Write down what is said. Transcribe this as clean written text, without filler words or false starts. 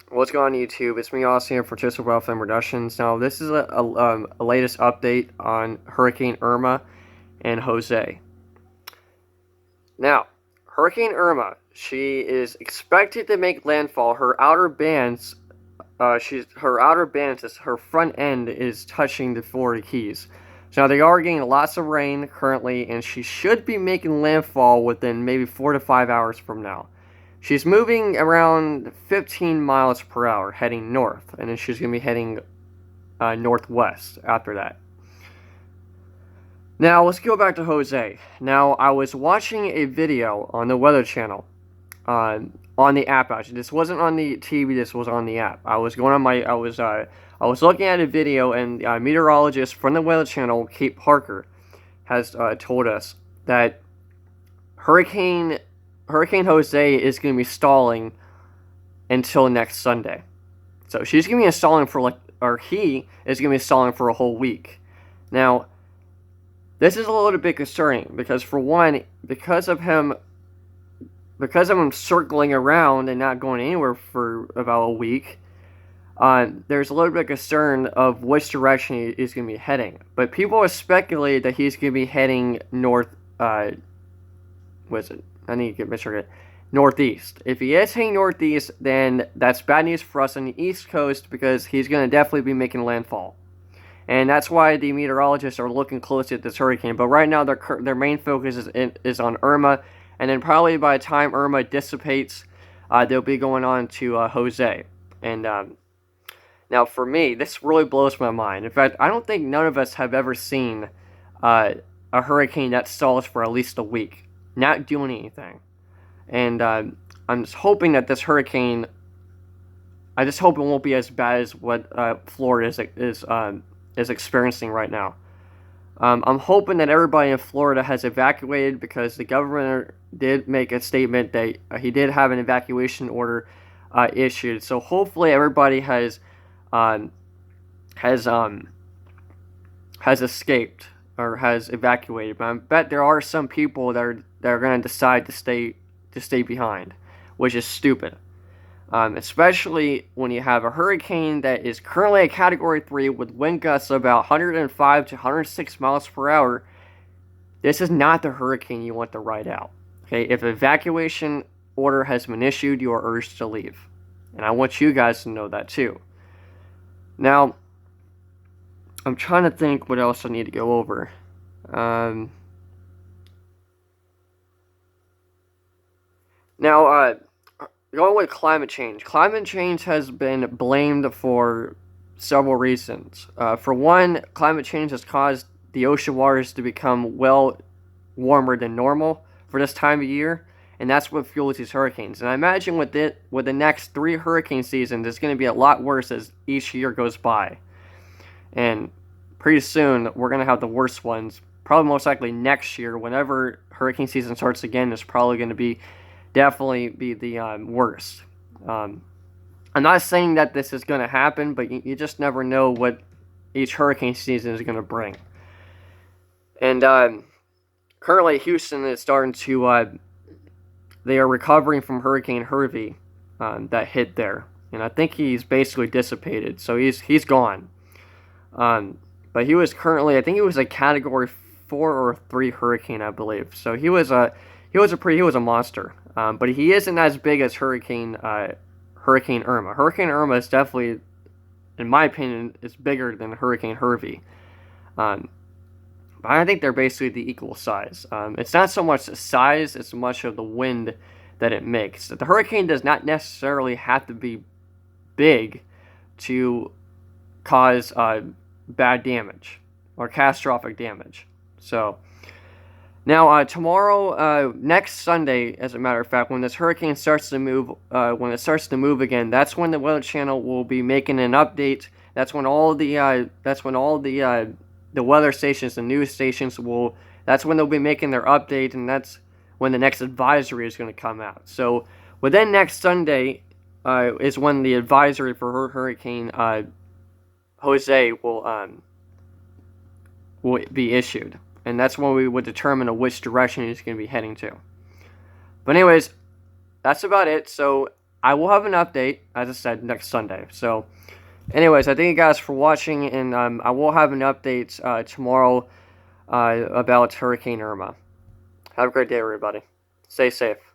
What's going on YouTube? It's me, Austin, for Total Wealth and Productions. Now, this is a latest update on Hurricane Irma and Jose. Now, Hurricane Irma, she is expected to make landfall. Her outer bands, her front end is touching the Florida Keys. So now they are getting lots of rain currently, and she should be making landfall within maybe 4 to 5 hours from now. She's moving around 15 miles per hour, heading north, and then she's going to be heading northwest after that. Now, let's go back to Jose. Now, I was watching a video on the Weather Channel on the app. Actually, this wasn't on the TV. This was on the app. I was looking at a video, and meteorologist from the Weather Channel, Kate Parker, has told us that Hurricane Jose is going to be stalling until next Sunday. So she's going to be stalling for he is going to be stalling for a whole week. Now, this is a little bit concerning because, for one, because of him circling around and not going anywhere for about a week, there's a little bit of concern of which direction he's going to be heading. But people have speculated that he's going to be heading north. What is it? I need to get northeast. If he is heading northeast, then that's bad news for us on the East Coast because he's going to definitely be making landfall. And that's why the meteorologists are looking closely at this hurricane. But right now, their main focus is on Irma. And then probably by the time Irma dissipates, they'll be going on to Jose. And now for me, this really blows my mind. In fact, I don't think none of us have ever seen a hurricane that stalls for at least a week, not doing anything. And I'm just hoping that this hurricane, I just hope it won't be as bad as what Florida is experiencing right now. I'm hoping that everybody in Florida has evacuated because the governor did make a statement that he did have an evacuation order issued. So hopefully everybody has escaped or has evacuated. But I bet there are some people that are going to decide to stay behind, which is stupid. Especially when you have a hurricane that is currently a Category 3 with wind gusts of about 105 to 106 miles per hour. This is not the hurricane you want to ride out. Okay, if an evacuation order has been issued, you are urged to leave. And I want you guys to know that too. Now, I'm trying to think what else I need to go over. Going with climate change. Climate change has been blamed for several reasons. For one, climate change has caused the ocean waters to become well warmer than normal for this time of year, and that's what fuels these hurricanes. And I imagine with the next 3 hurricane seasons, it's going to be a lot worse as each year goes by. And pretty soon, we're going to have the worst ones. Probably most likely next year, whenever hurricane season starts again, it's probably going to definitely be the worst. I'm not saying that this is going to happen, but you just never know what each hurricane season is going to bring. And currently, Houston is starting to. They are recovering from Hurricane Harvey that hit there, and I think he's basically dissipated, so he's gone. But he was currently, I think he was a Category 4 or 3 hurricane, I believe. So he was a monster. But he isn't as big as Hurricane Irma. Hurricane Irma is definitely, in my opinion, is bigger than Hurricane Harvey. But I think they're basically the equal size. It's not so much the size, it's much of the wind that it makes. The hurricane does not necessarily have to be big to cause bad damage or catastrophic damage. So now tomorrow, next Sunday, as a matter of fact, when this hurricane starts to move, again, that's when the Weather Channel will be making an update. That's when all the weather stations, the news stations that's when they'll be making their update, and that's when the next advisory is going to come out. So within next Sunday is when the advisory for Hurricane Jose will be issued. And that's when we would determine which direction he's going to be heading to. But anyways, that's about it. So I will have an update, as I said, next Sunday. So, anyways, I thank you guys for watching, and I will have an update tomorrow about Hurricane Irma. Have a great day, everybody. Stay safe.